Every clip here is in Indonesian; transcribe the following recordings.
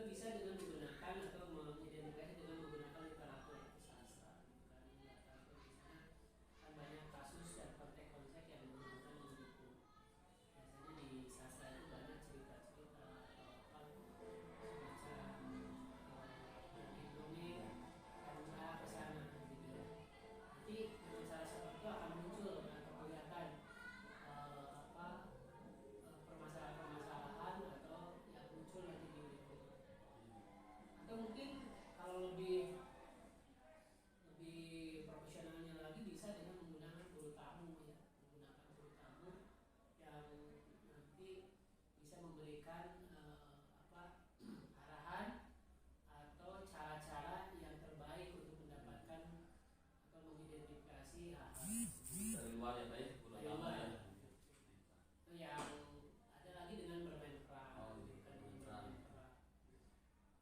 bisa dengan menggunakan atau mengidentifikasi dengan menggunakan literatur sastra. Literatur di sana kan banyak kasus dan konteks-konteks yang menggunakan buku. Biasanya di sastra itu banyak cerita-cerita atau apa semacam dongeng yang mengarah ke sana gitu ya. Nanti dengan cara seperti itu akan muncul atau kelihatan permasalahan-permasalahan atau yang muncul nanti di lingkungan. Atau mungkin kalau lebih profesionalnya lagi bisa dengan menggunakan guru tamu ya, menggunakan guru tamu yang nanti bisa memberikan arahan atau cara-cara yang terbaik untuk mendapatkan atau mengidentifikasi hal-hal dari luar ya Pak ya, guru tamu ya. Yang ada lagi dengan bermain peran,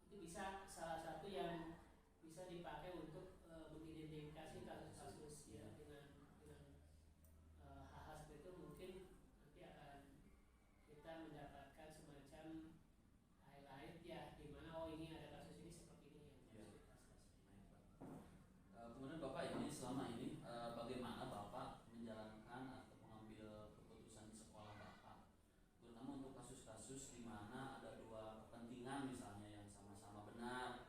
itu bisa salah satu yang bisa dipakai untuk mengidentifikasi kasus-kasus ya dengan hal-hal seperti itu. Mungkin nanti akan kita mendapatkan semacam highlight ya, di mana oh ini ada kasus ini seperti ini yang kemudian Bapak ini selama ini bagaimana Bapak menjalankan atau mengambil keputusan di sekolah Bapak, terutama untuk kasus-kasus di mana ada dua kepentingan misalnya yang sama-sama benar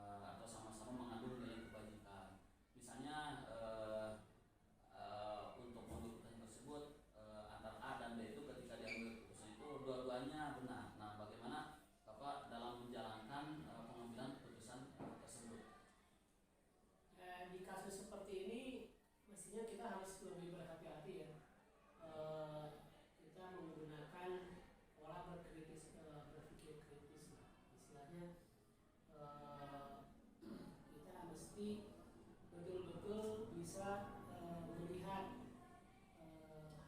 atau sama-sama mengandung nilai kebajikan. Misalnya untuk keputusan tersebut antara A dan B itu ketika diambil keputusan itu dua-duanya benar. Nah, bagaimana Bapak dalam menjalankan pengambilan keputusan tersebut? Di kasus seperti ini mestinya kita harus lebih berhati-hati ya. Kita menggunakan pola berpikir kritis lah. Istilahnya kita mesti betul-betul bisa melihat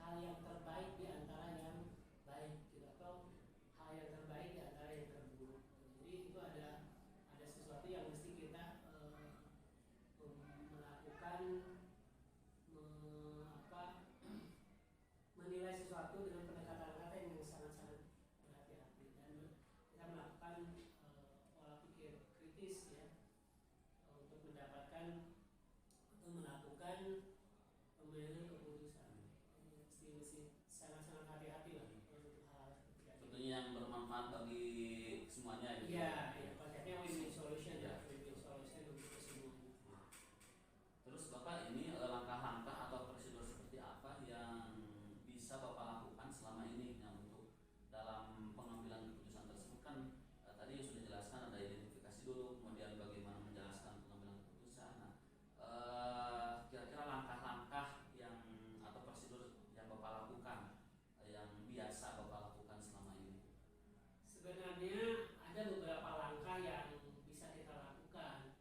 hal yang terbaik di antara yang baik gitu, atau hal yang terbaik di antara yang terburuk. Jadi itu ada sesuatu yang mesti kita melakukan menilai sesuatu dengan pendekatan-pendekatan yang sangat-sangat berhati-hati, dan kita melakukan pola pikir kritis ya untuk mendapatkan atau melakukan pengambilan keputusan. Mesti sangat-sangat hati-hati lah untuk hal seperti itu. Tentunya yang bermanfaat bagi semuanya gitu. Iya, konsepnya win-win solution ya, win-win solution untuk semua. Terus Bapak ini langkah-langkah atau prosedur seperti apa yang bisa Bapak lakukan selama ini yang untuk dalam pengambilan keputusan tersebut? Kan tadi sudah jelaskan ada identifikasi dulu, kemudian bagaimana menjelaskan pengambilan keputusan. Nah, kira-kira langkah-langkah yang atau prosedur yang Bapak lakukan yang biasa Bapak lakukan selama ini? Sebenarnya ada beberapa langkah yang bisa kita lakukan.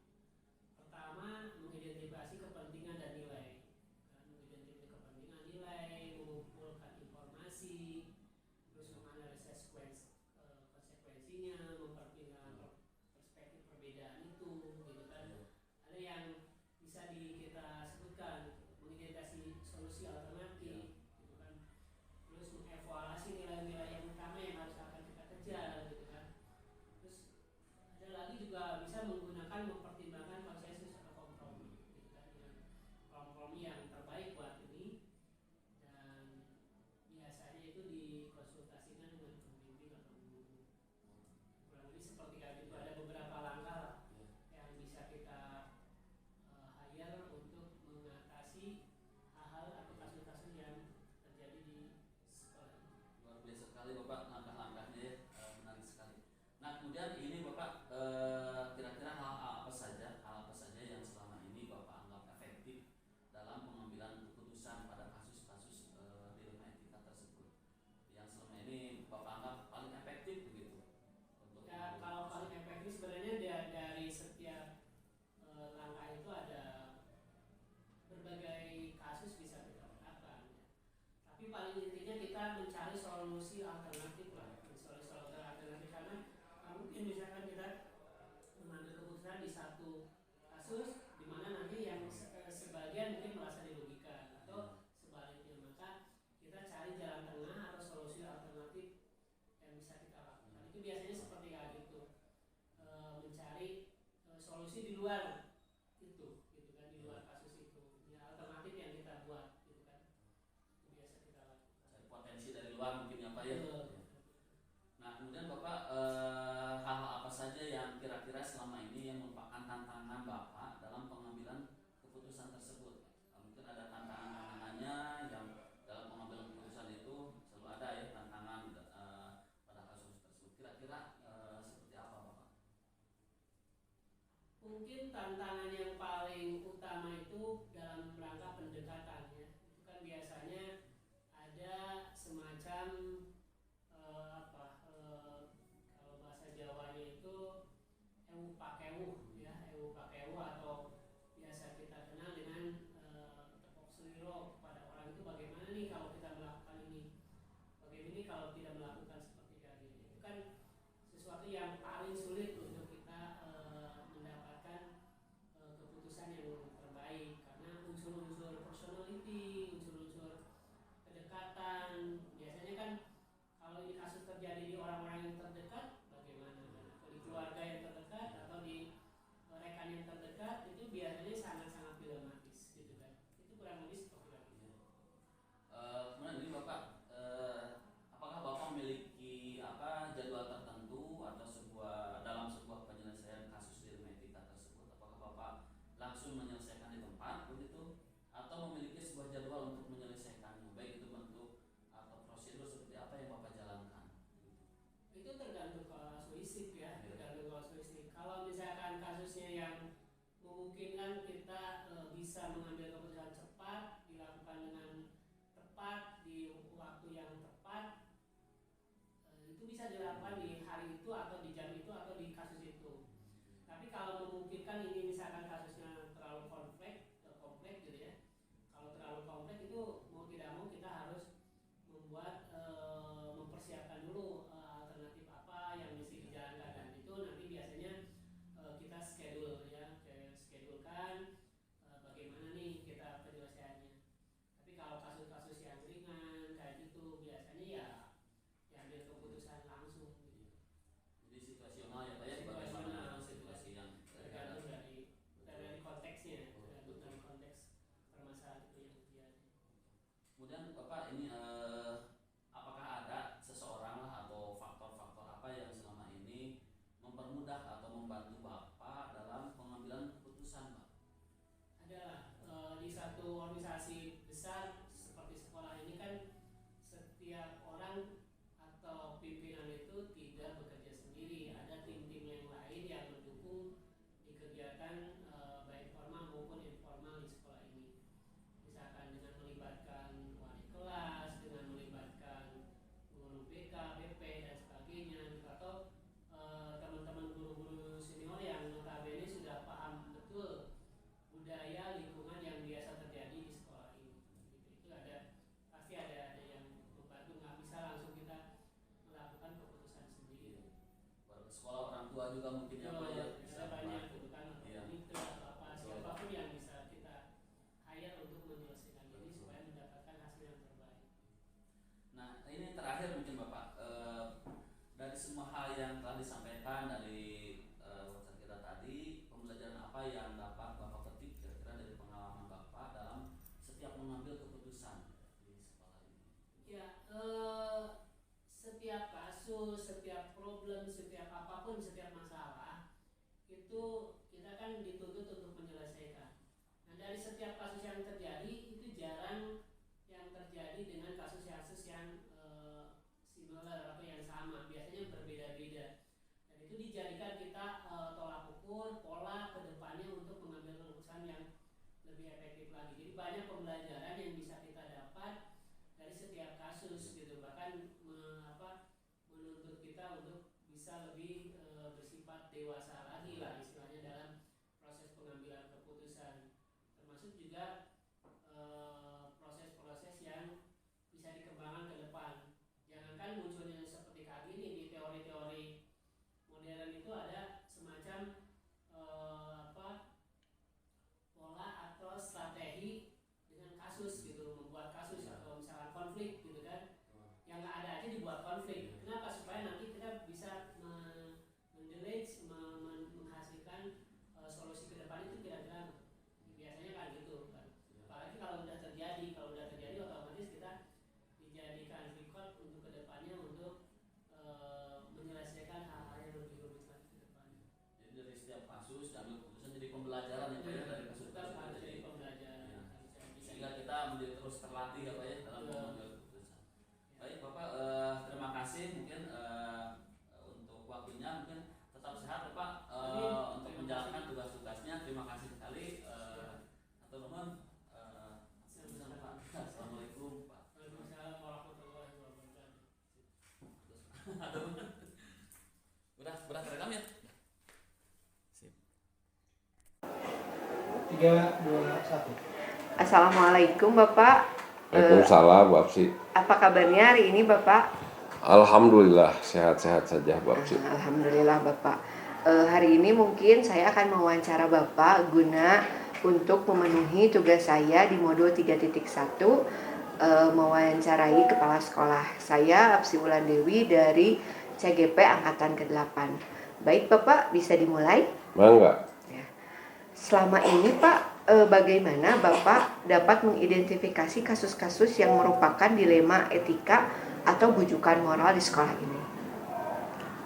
Pertama, mengidentifikasi kepentingan dan nilai. Mengidentifikasi kepentingan nilai, mengumpulkan informasi, terus menganalisis konsekuensinya, mempertimbangkan perspektif perbedaan itu, gitu kan. Ada yang bisa kita sebutkan mengidentifikasi solusi alternatif, gitu kan. Terus mengevaluasi nilai-nilai yang utama yang harus akan kita kejar, gitu kan. Terus ada lagi juga bisa menggunakan mempertimbangkan konsensus atau kompromi, gitu kan, dengan kompromi yang terbaik buat ini, dan biasanya itu dikonsultasikan dengan pembimbing atau guru. Kurang lebih seperti itu. Ada beberapa langkah yang bisa kita hire untuk mengatasi hal-hal atau kasus-kasus yang terjadi di sekolah. Luar biasa sekali Bapak langkah-langkahnya ya, menarik sekali. Nah, kemudian ini Bapak kira-kira hal apa saja yang selama ini Bapak anggap efektif dalam pengambilan keputusan pada kasus-kasus dilema etika tersebut, yang selama ini Bapak anggap paling efektif begitu untuk ya? Kalau paling efektif sebenarnya dari setiap langkah itu ada berbagai kasus bisa kita lakukan. Tapi paling intinya kita mencari solusi alternatif lah, solusi alternatif, karena mungkin misalkan kita mengambil keputusan di satu kasus di mana nanti yang sebagian mungkin merasa dirugikan atau sebaliknya, maka kita cari jalan tengah atau solusi alternatif yang bisa kita lakukan. Itu biasanya seperti gitu. luar itu, gitu kan, di luar kasus itu. Ya alternatif yang kita buat, gitu kan. Itu biasa kita lakukan. Cari potensi dari luar mungkin ya Pak ya. Betul. Nah kemudian Bapak hal-hal apa saja yang kira-kira selama ini yang merupakan tantangan Bapak dalam pengambilan keputusan tersebut? Mungkin ada tantangannya yang dalam pengambilan keputusan itu selalu ada ya tantangan pada kasus tersebut. Kira-kira seperti apa Bapak? Mungkin tantangan yang paling utama itu dalam rangka pendekatan ya. Itu kan biasanya ada semacam kalau bahasa Jawanya itu ewu pakewuh ya, ewu pakewuh atau biasa kita kenal dengan tepok seliro kepada orang itu, bagaimana nih kalau kita melakukan ini, bagaimana nih kalau tidak melakukan seperti tadi. Itu kan sesuatu yang paling sulit untuk kita mendapatkan keputusan yang terbaik, karena unsur-unsur personality, unsur-unsur kedekatan, biasanya kan kalau ini kasus terjadi di orang-orang yang terdekat bagaimana, atau di keluarga yang terdekat atau di rekan yang terdekat, itu biasanya sangat-sangat dilematis gitu kan. Itu kurang lebih seperti itu. Kemudian ini Bapak, apakah Bapak memiliki jadwal tertentu atau dalam sebuah penyelesaian kasus di etika tersebut? Apakah Bapak langsung menyelesaikan di tempat begitu, atau memiliki sebuah jadwal untuk menyelesaikannya, baik itu bentuk atau prosedur seperti apa yang Bapak jalankan? Itu tergantung kasuistik ya, tergantung kasuistik. Kalau misalkan kasusnya yang memungkinkan kita bisa mengambil keputusan cepat, dilakukan dengan tepat di waktu yang tepat, itu bisa dilakukan di hari itu atau di jam itu atau di kasus itu. Tapi kalau memungkinkan ini misalkan kasusnya terlalu kompleks gitu ya. Kalau terlalu kompleks itu mau tidak mau kita harus membuat mempersiapkan dulu alternatif apa yang mesti dijalankan, dan itu nanti biasanya kita schedule ya, schedulekan bagaimana nih kita penyelesaiannya. Tapi kalau kasus-kasus yang ringan kayak gitu biasanya ya ambil keputusan langsung gitu. Jadi situasional ya Pak ya, Situasional, bagaimana situasi yang tergantung dari konteksnya, tergantung dari konteks permasalahan itu yang terjadi. Kemudian Bapak ini apakah ada seseorang atau faktor-faktor apa yang selama ini mempermudah atau membantu Bapak dalam pengambilan keputusan Pak? Adalah di satu organisasi besar seperti sekolah ini kan setiap orang atau pimpinan itu tidak bekerja sendiri, ada tim-tim yang lain yang mendukung di kegiatan baik formal maupun informal di sekolah ini. Misalkan dengan melibatkan wali kelas, dengan melibatkan guru BK, BP dan sebagainya, atau teman-teman guru-guru senior yang notabene sudah paham betul budaya lingkungan yang biasa terjadi di sekolah ini. Itu pasti ada yang membantu, nggak bisa langsung kita melakukan keputusan sendiri. Sekolah orang tua juga mungkin ya Pak ya, bisa banyak gitu kan, Iya. mitra atau apa, siapapun yang bisa kita hire untuk menyelesaikan ini supaya mendapatkan hasil yang terbaik. Nah ini terakhir mungkin Bapak, dari semua hal yang telah disampaikan dari website kita tadi, pembelajaran apa yang dapat Bapak petik kira-kira dari pengalaman Bapak dalam setiap mengambil keputusan di sekolah ini? Ya, setiap kasus, setiap problem, setiap apapun, setiap masalah itu kita kan dituntut untuk menyelesaikan. Nah dari setiap kasus yang terjadi itu jarang yang terjadi dengan kasus-kasus yang similar atau yang sama, biasanya berbeda-beda. Dan itu dijadikan kita tolak ukur pola kedepannya untuk mengambil keputusan yang lebih efektif lagi. Jadi banyak pembelajaran yang bisa kita dapat dari setiap kasus gitu, bahkan menuntut kita untuk bisa lebih bersifat dewasa lagi lah istilahnya dalam proses pengambilan keputusan, termasuk juga proses-proses yang bisa dikembangkan ke depan. Jangankan munculnya seperti kayak gini di teori-teori modern itu ada semacam pola atau strategi dengan kasus gitu, membuat kasus atau misalkan konflik gitu kan, yang nggak ada aja dibuat konflik. Kenapa? Supaya nanti kita bisa menghasilkan solusi jadi pembelajaran ya Pak ya dari kasus tetap harus seperti jadi ini. pembelajaran. Ya. Harus bisa Sehingga kita menjadi terus terlatih ya Pak ya dalam Betul. mengambil keputusan. Baik Bapak, terima kasih mungkin untuk waktunya, mungkin tetap sehat Bapak untuk menjalankan tugas-tugasnya. Terima kasih sekali. Atau teman, Assalamualaikum Pak. Waalaikumsalam warahmatullahi wabarakatuh. Udah terekam ya? 3, 2, 1. Assalamualaikum Bapak. Waalaikumsalam Bu Apsi. Apa kabarnya hari ini Bapak? Alhamdulillah sehat-sehat saja Bu Apsi. Alhamdulillah Bapak. Hari ini mungkin saya akan mewawancara Bapak guna untuk memenuhi tugas saya di modul 3.1, mewawancarai kepala sekolah saya Apsi Wulandewi dari CGP Angkatan ke-8. Baik Bapak, bisa dimulai? Mangga. Selama ini Pak, bagaimana Bapak dapat mengidentifikasi kasus-kasus yang merupakan dilema etika atau bujukan moral di sekolah ini?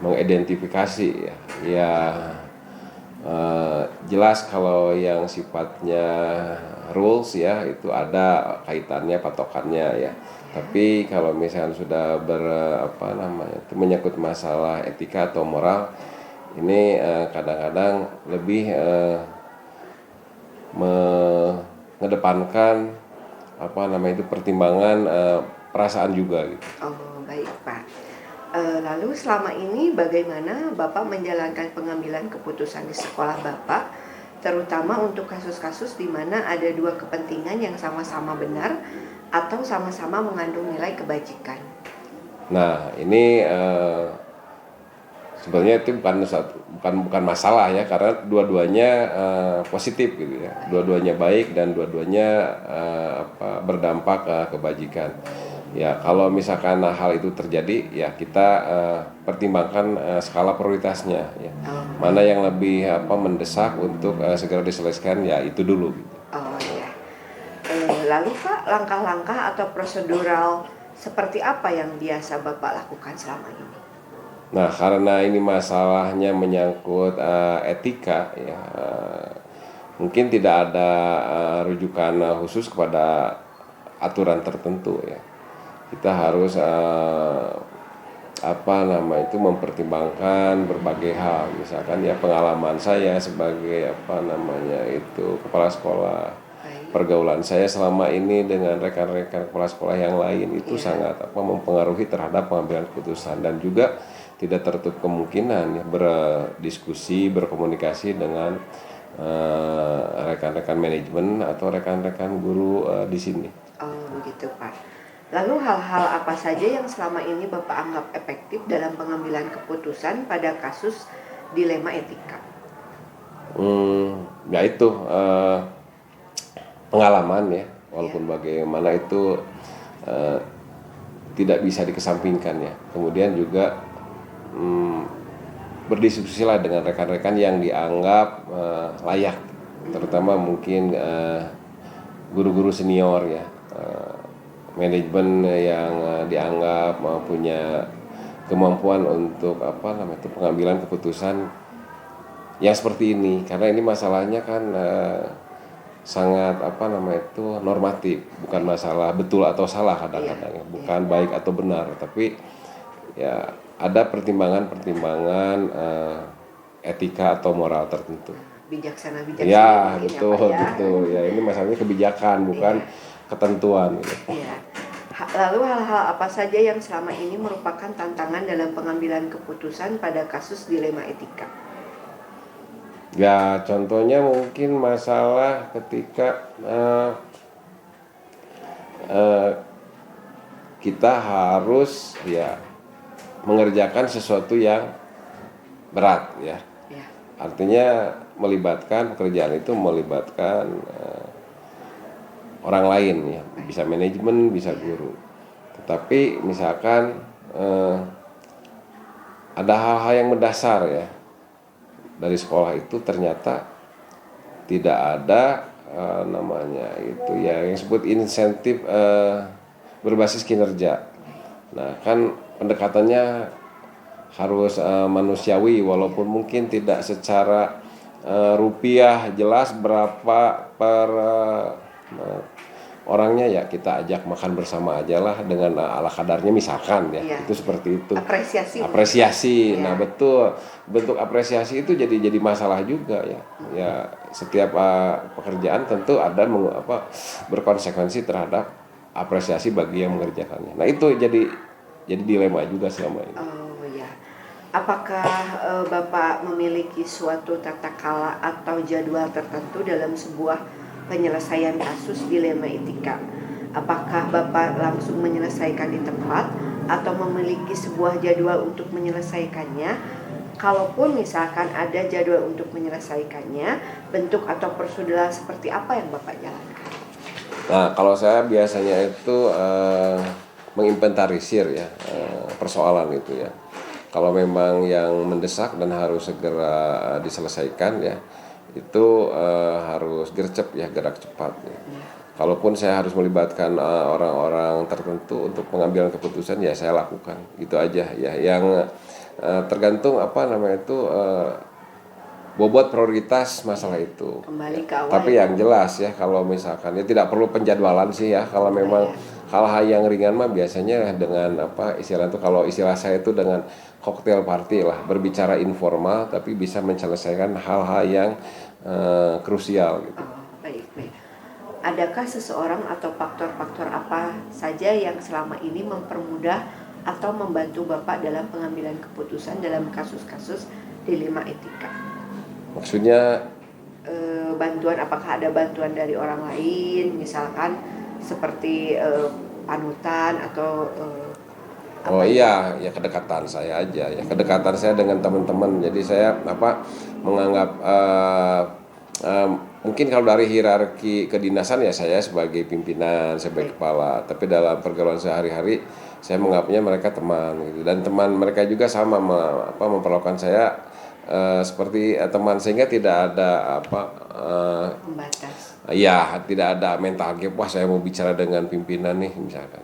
Mengidentifikasi ya, jelas kalau yang sifatnya rules ya itu ada kaitannya patokannya ya. Tapi kalau misalnya sudah itu menyangkut masalah etika atau moral, ini kadang-kadang lebih mengedepankan pertimbangan perasaan juga gitu. Oh, baik Pak. Lalu selama ini bagaimana Bapak menjalankan pengambilan keputusan di sekolah Bapak, terutama untuk kasus-kasus di mana ada dua kepentingan yang sama-sama benar atau sama-sama mengandung nilai kebajikan? Nah, ini sebenarnya itu bukan masalah ya, karena dua-duanya positif gitu ya, dua-duanya baik dan dua-duanya berdampak kebajikan. Ya kalau misalkan hal itu terjadi ya kita pertimbangkan skala prioritasnya ya. Mana yang lebih mendesak untuk segera diselesaikan ya itu dulu gitu. Oh ya. Lalu Pak, langkah-langkah atau prosedural seperti apa yang biasa Bapak lakukan selama ini? Nah, karena ini masalahnya menyangkut etika ya, mungkin tidak ada rujukan khusus kepada aturan tertentu ya. Kita harus mempertimbangkan berbagai hal. Misalkan ya pengalaman saya sebagai kepala sekolah, pergaulan saya selama ini dengan rekan-rekan kepala sekolah yang lain itu sangat mempengaruhi terhadap pengambilan keputusan, dan juga tidak tertutup kemungkinan ya berdiskusi, berkomunikasi dengan rekan-rekan manajemen atau rekan-rekan guru di sini. Oh begitu Pak. Lalu hal-hal apa saja yang selama ini Bapak anggap efektif dalam pengambilan keputusan pada kasus dilema etika? Ya itu pengalaman ya, walaupun bagaimana itu tidak bisa dikesampingkan ya. Kemudian juga berdiskusilah dengan rekan-rekan yang dianggap layak, terutama mungkin guru-guru senior ya, manajemen yang dianggap punya kemampuan untuk pengambilan keputusan yang seperti ini, karena ini masalahnya kan sangat normatif, bukan masalah betul atau salah kadang-kadang ya. Bukan baik atau benar, tapi ya ada pertimbangan etika atau moral tertentu. Bijaksana Ya betul ya, ini masalahnya kebijakan bukan ketentuan gitu. Ya. Lalu hal-hal apa saja yang selama ini merupakan tantangan dalam pengambilan keputusan pada kasus dilema etika? Ya contohnya mungkin masalah ketika kita harus ya mengerjakan sesuatu yang berat ya. Artinya pekerjaan itu melibatkan orang lain ya, bisa manajemen, bisa guru. Tetapi misalkan ada hal-hal yang mendasar ya dari sekolah itu ternyata tidak ada yang disebut insentif berbasis kinerja. Nah kan pendekatannya harus manusiawi, walaupun mungkin tidak secara rupiah jelas berapa per orangnya, ya kita ajak makan bersama aja lah dengan ala kadarnya misalkan ya. Iya. Itu seperti itu. Apresiasi. Nah, Iya. betul. Bentuk apresiasi itu jadi masalah juga ya. Ya, setiap pekerjaan tentu ada berkonsekuensi terhadap apresiasi bagi yang mengerjakannya. Nah, itu jadi dilema juga selama ini. Oh ya. Apakah Bapak memiliki suatu tata kala atau jadwal tertentu dalam sebuah penyelesaian kasus dilema etika? Apakah Bapak langsung menyelesaikan di tempat atau memiliki sebuah jadwal untuk menyelesaikannya? Kalaupun misalkan ada jadwal untuk menyelesaikannya, bentuk atau prosedur seperti apa yang Bapak jalankan? Nah, kalau saya biasanya itu menginventarisir ya persoalan itu ya. Kalau memang yang mendesak dan harus segera diselesaikan ya, itu harus gercep ya, gerak cepat ya. Kalaupun saya harus melibatkan orang-orang tertentu untuk pengambilan keputusan, ya saya lakukan. Itu aja ya. Yang tergantung bobot prioritas masalah itu. Kembali ke awal. Tapi yang jelas ya, kalau misalkan ya tidak perlu penjadwalan sih ya. Kalau memang hal-hal yang ringan mah biasanya dengan istilah itu, kalau istilah saya itu dengan cocktail party lah, berbicara informal tapi bisa menyelesaikan hal-hal yang krusial gitu. Baik. Adakah seseorang atau faktor-faktor apa saja yang selama ini mempermudah atau membantu Bapak dalam pengambilan keputusan dalam kasus-kasus dilema etika? Maksudnya bantuan, apakah ada bantuan dari orang lain, misalkan seperti panutan atau oh iya, ya kedekatan saya aja ya, kedekatan saya dengan teman-teman. Jadi saya menganggap mungkin kalau dari hierarki kedinasan ya saya sebagai pimpinan, sebagai kepala. Tapi dalam pergaulan sehari-hari saya menganggapnya mereka teman gitu. Dan teman mereka juga sama memperlakukan saya seperti teman, sehingga tidak ada pembatas. Ya, tidak ada mental gap, wah saya mau bicara dengan pimpinan nih misalkan.